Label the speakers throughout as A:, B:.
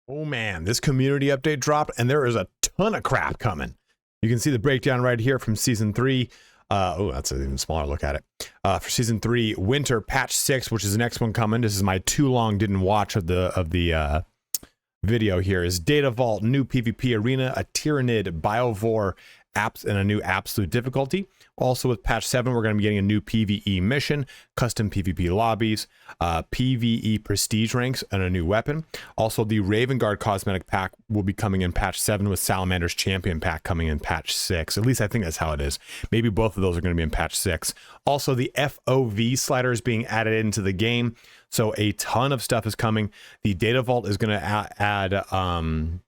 A: Oh man, this community update dropped and there is a ton of crap coming. You can see the breakdown right here from season 3. Oh, that's an even smaller look at it. For season 3, winter patch 6, which is the next one coming. This is my too long didn't watch of the video here. Is Data Vault, new PvP arena, a Tyrannid, Biovore apps, and a new absolute difficulty. Also with patch 7, we're going to be getting a new PvE mission, custom PvP lobbies, PvE prestige ranks, and a new weapon. Also, the Raven Guard cosmetic pack will be coming in patch 7 with Salamander's champion pack coming in patch 6. At least I think that's how it is. Maybe both of those are going to be in patch 6. Also, the FOV Slider is being added into the game. So a ton of stuff is coming. The Data Vault is going to add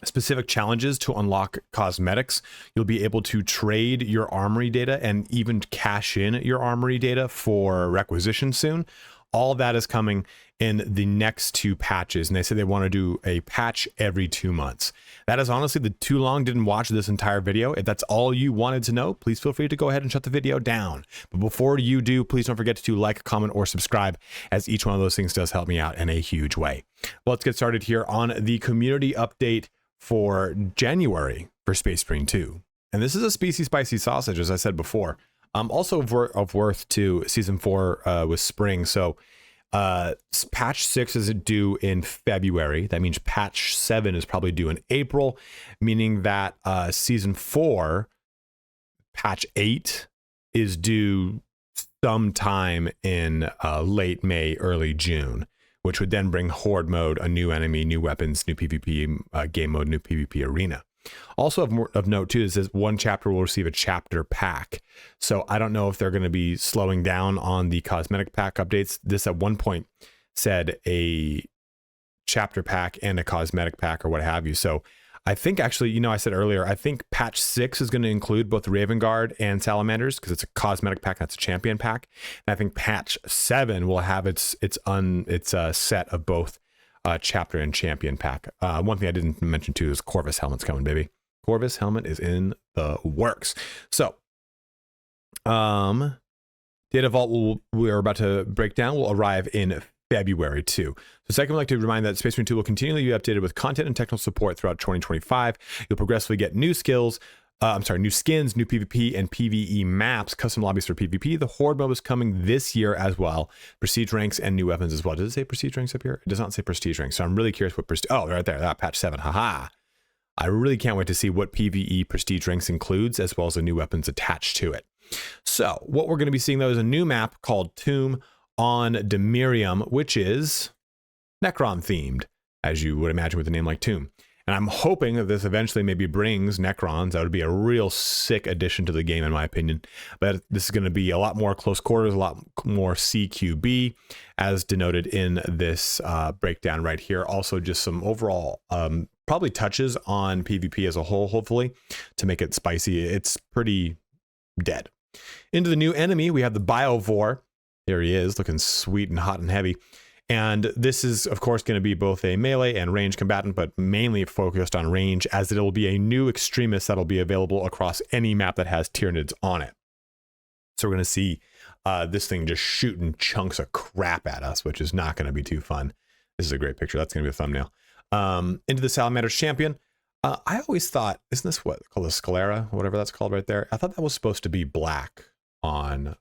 A: specific challenges to unlock cosmetics. You'll be able to trade your armory data and even cash in your armory data for requisition soon. All of that is coming in the next 2 patches, and they say they want to do a patch every 2 months. That is honestly the too long didn't watch this entire video. If that's all you wanted to know, please feel free to go ahead and shut the video down. But before you do, please don't forget to like, comment, or subscribe, as each one of those things does help me out in a huge way. Well, let's get started here on the community update for January for Space Marine 2. And this is a species spicy sausage, as I said before. Also of worth to season 4 with spring. So patch 6 is due in February. That means patch 7 is probably due in April, meaning that season 4 patch 8 is due sometime in late May, early June, which would then bring Horde mode, a new enemy, new weapons, new PvP game mode, new PvP arena. Also of note too is this one chapter will receive a chapter pack. So I don't know if they're going to be slowing down on the cosmetic pack updates. This at one point said a chapter pack and a cosmetic pack or what have you. So I think actually, you know, I said earlier, I think patch 6 is going to include both Raven Guard and Salamanders because it's a cosmetic pack. That's a champion pack. And I think patch 7 will have its set of both chapter and champion pack. One thing I didn't mention too is Corvus helmet's coming, baby. Corvus helmet is in the works. So, Data Vault we're about to break down will arrive in February 2. So second, I'd like to remind that Space Marine 2 will continually be updated with content and technical support throughout 2025. You'll progressively get new skills, new skins, new PvP and PvE maps, custom lobbies for PvP. The Horde mode is coming this year as well. Prestige ranks and new weapons as well. Does it say prestige ranks up here? It does not say prestige ranks. So I'm really curious what prestige. Oh, right there, that patch 7. Haha. I really can't wait to see what PvE prestige ranks includes, as well as the new weapons attached to it. So what we're going to be seeing though is a new map called Tomb on Demirium, which is Necron themed, as you would imagine with a name like Tomb. And I'm hoping that this eventually maybe brings Necrons. That would be a real sick addition to the game, in my opinion. But this is going to be a lot more close quarters, a lot more CQB, as denoted in this breakdown right here. Also, just some overall probably touches on PvP as a whole, hopefully, to make it spicy. It's pretty dead. Into the new enemy, we have the Biovore. There he is, looking sweet and hot and heavy. And this is, of course, going to be both a melee and range combatant, but mainly focused on range, as it'll be a new extremist that'll be available across any map that has Tyranids on it. So we're going to see this thing just shooting chunks of crap at us, which is not going to be too fun. This is a great picture. That's going to be a thumbnail. Into the Salamander's champion. I always thought, isn't this what called a Sclera, whatever that's called right there? I thought that was supposed to be black on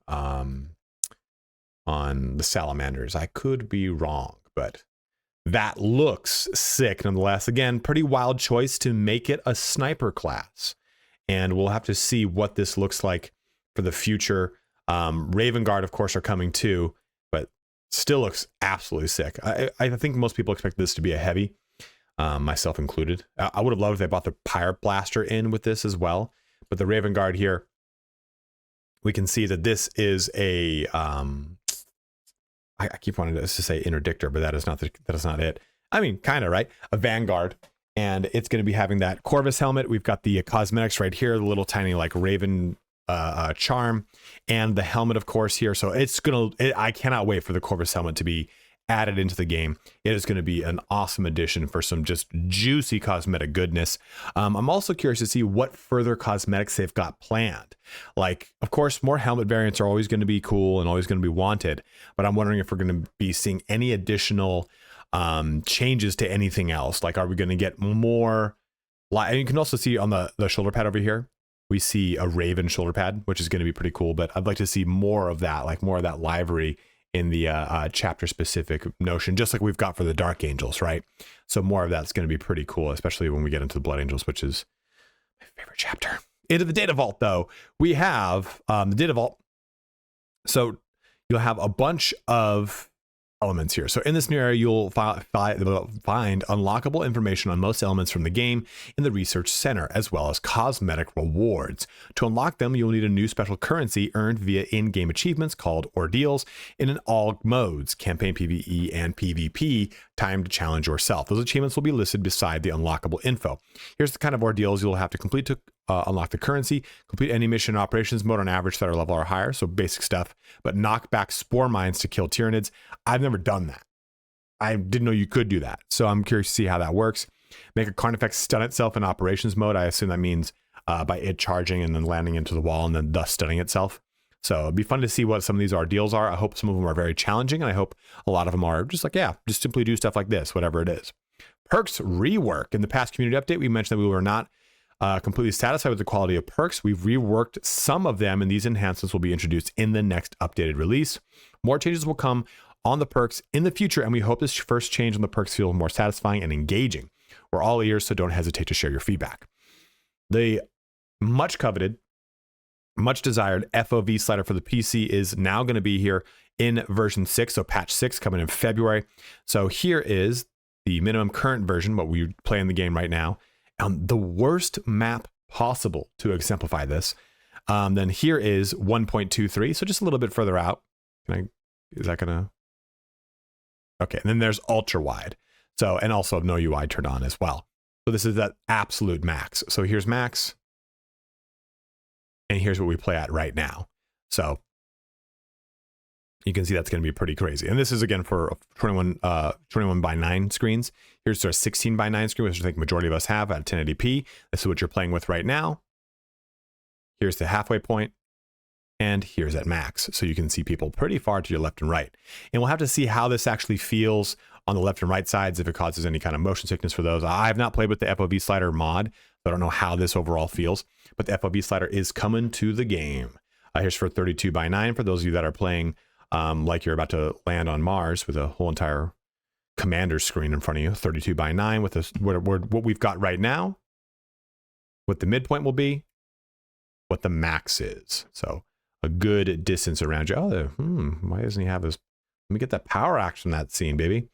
A: the Salamanders. I could be wrong, but that looks sick nonetheless. Again, pretty wild choice to make it a sniper class, and we'll have to see what this looks like for the future. Raven Guard, of course, are coming too, but still looks absolutely sick. I think most people expect this to be a heavy, myself included. I would have loved if they brought the Pirate Blaster in with this as well, but the Raven Guard here, we can see that this is a I keep wanting to say interdictor, but that is not it. I mean, kind of, right? A Vanguard, and it's going to be having that Corvus helmet. We've got the cosmetics right here, the little tiny like Raven charm, and the helmet, of course, here. So I cannot wait for the Corvus helmet to be added into the game. It is going to be an awesome addition for some just juicy cosmetic goodness. I'm also curious to see what further cosmetics they've got planned. Like, of course, more helmet variants are always going to be cool and always going to be wanted, but I'm wondering if we're going to be seeing any additional changes to anything else. Like, are we going to get more? And you can also see on the shoulder pad over here, we see a Raven shoulder pad, which is going to be pretty cool. But I'd like to see more of that, like more of that livery in the chapter specific notion, just like we've got for the Dark Angels, right? So more of that's going to be pretty cool, especially when we get into the Blood Angels, which is my favorite chapter. Into the Data Vault, though, we have the Data Vault. So you'll have a bunch of elements here. So in this new area, you'll find unlockable information on most elements from the game in the Research Center, as well as cosmetic rewards. To unlock them, you'll need a new special currency earned via in-game achievements called Ordeals in all modes, Campaign, PvE, and PvP, time to challenge yourself. Those achievements will be listed beside the unlockable info. Here's the kind of ordeals you'll have to complete to unlock the currency. Complete any mission in operations mode on average that are level or higher, so basic stuff, but knock back spore mines to kill Tyranids. I've never done that. I didn't know you could do that, so I'm curious to see how that works. Make a Carnifex stun itself in operations mode. I assume that means by it charging and then landing into the wall and then thus stunning itself. So it'd be fun to see what some of these ordeals are. I hope some of them are very challenging, and I hope a lot of them are just like, yeah, just simply do stuff like this, whatever it is. Perks rework. In the past community update, we mentioned that we were not completely satisfied with the quality of perks. We've reworked some of them, and these enhancements will be introduced in the next updated release. More changes will come on the perks in the future, and we hope this first change on the perks feels more satisfying and engaging. We're all ears, so don't hesitate to share your feedback. The much coveted, much desired FOV slider for the PC is now going to be here in version 6, so patch 6 coming in February. So here is the minimum current version, what we play in the game right now. The worst map possible to exemplify this. Then here is 1.23, so just a little bit further out. Is that gonna? Okay, and then there's ultra wide. So, and also no UI turned on as well. So this is that absolute max. So here's max, and here's what we play at right now. So you can see that's going to be pretty crazy. And this is again for 21 by 9 screens. Here's our 16 by 9 screen, which I think majority of us have at 1080p. This is what you're playing with right now. Here's the halfway point, and here's at max. So you can see people pretty far to your left and right. And we'll have to see how this actually feels on the left and right sides, if it causes any kind of motion sickness for those. I have not played with the FOV slider mod, so I don't know how this overall feels, but the FOV slider is coming to the game. Here's for 32 by 9 for those of you that are playing like you're about to land on Mars with a whole entire commander screen in front of you. 32 by 9 with this, what we've got right now, what the midpoint will be, what the max is. So a good distance around you. Oh, why doesn't he have his? Let me get that power action in that scene, baby.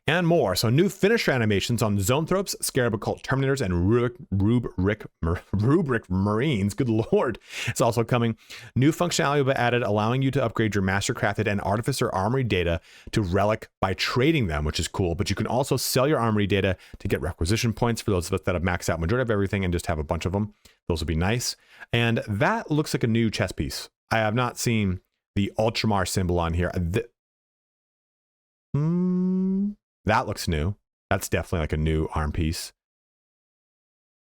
A: And more. So new finisher animations on Zoanthropes, Scarab Occult Terminators, and Rubric Marines. Good Lord. It's also coming. New functionality will be added, allowing you to upgrade your Mastercrafted and Artificer Armory data to Relic by trading them, which is cool. But you can also sell your Armory data to get requisition points for those of us that have maxed out majority of everything and just have a bunch of them. Those would be nice. And that looks like a new chess piece. I have not seen the Ultramar symbol on here. That looks new. That's definitely like a new arm piece.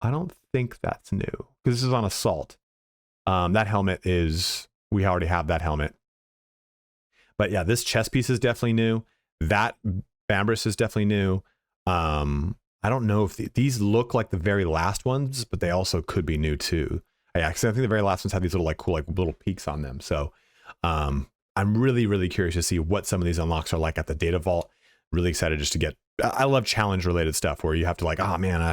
A: I don't think that's new because this is on Assault. That helmet is, we already have that helmet. But yeah, this chest piece is definitely new. That Bambris is definitely new. I don't know if these look like the very last ones, but they also could be new too. Yeah, because I think the very last ones have these little like cool like little peaks on them. So I'm really, really curious to see what some of these unlocks are like at the Data Vault. Really excited just to get, I love challenge related stuff where you have to like, oh man,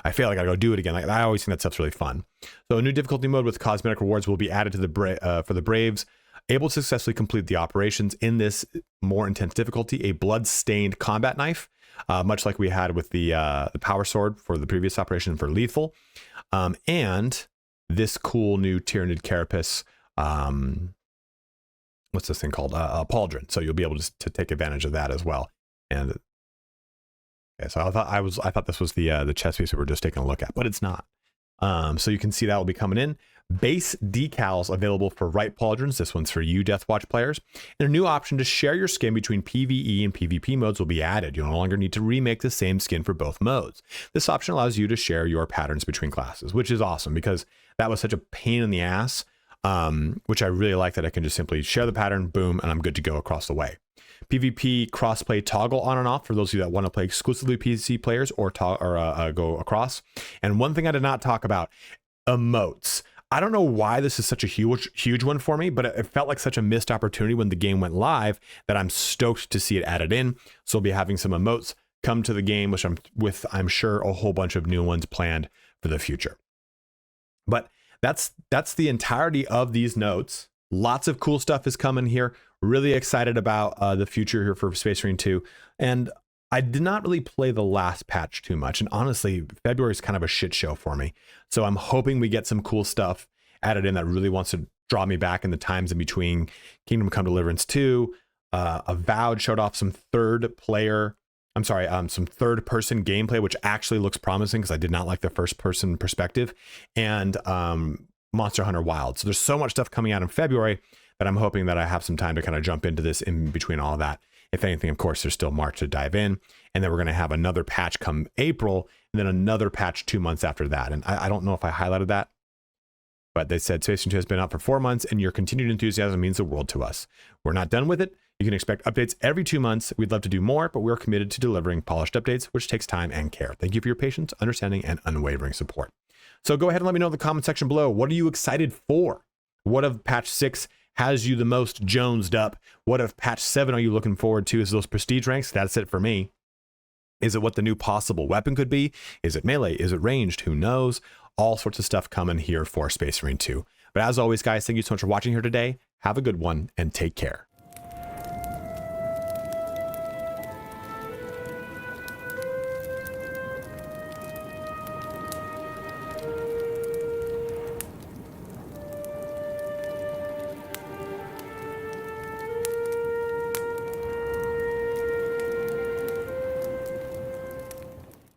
A: I failed, I gotta go do it again. Like, I always think that stuff's really fun. So a new difficulty mode with cosmetic rewards will be added to the for the Braves, able to successfully complete the operations in this more intense difficulty. A blood-stained combat knife, much like we had with the power sword for the previous operation for lethal, and this cool new Tyranid Carapace. What's this thing called? Pauldron. So you'll be able to take advantage of that as well. And okay, so I thought this was the chess piece that we're just taking a look at, but it's not. So you can see that will be coming in. Base decals available for right pauldrons. This one's for you Deathwatch players. And a new option to share your skin between PvE and PvP modes will be added. You no longer need to remake the same skin for both modes. This option allows you to share your patterns between classes, which is awesome because that was such a pain in the ass, which I really like that I can just simply share the pattern, boom, and I'm good to go across the way. PvP crossplay toggle on and off for those of you that want to play exclusively PC players or go across. And one thing I did not talk about, emotes. I don't know why this is such a huge one for me, but it felt like such a missed opportunity when the game went live that I'm stoked to see it added in. So we'll be having some emotes come to the game, which I'm sure a whole bunch of new ones planned for the future. But that's the entirety of these notes. Lots of cool stuff is coming here. Really excited about the future here for Space Marine 2. And I did not really play the last patch too much. And honestly, February is kind of a shit show for me. So I'm hoping we get some cool stuff added in that really wants to draw me back in the times in between Kingdom Come Deliverance 2. Avowed showed off some third person gameplay, which actually looks promising because I did not like the first person perspective, and Monster Hunter Wild. So there's so much stuff coming out in February that I'm hoping that I have some time to kind of jump into this in between all of that. If anything, of course, there's still March to dive in, and then we're going to have another patch come April, and then another patch 2 months after that. And I don't know if I highlighted that, but they said Space Marine 2 has been out for 4 months, and your continued enthusiasm means the world to us. We're not done with it. You can expect updates every 2 months. We'd love to do more, but we're committed to delivering polished updates, which takes time and care. Thank you for your patience, understanding, and unwavering support. So go ahead and let me know in the comment section below. What are you excited for? What of patch 6 has you the most jonesed up? What of patch 7 are you looking forward to? Is those prestige ranks? That's it for me. Is it what the new possible weapon could be? Is it melee? Is it ranged? Who knows? All sorts of stuff coming here for Space Marine 2. But as always, guys, thank you so much for watching here today. Have a good one and take care.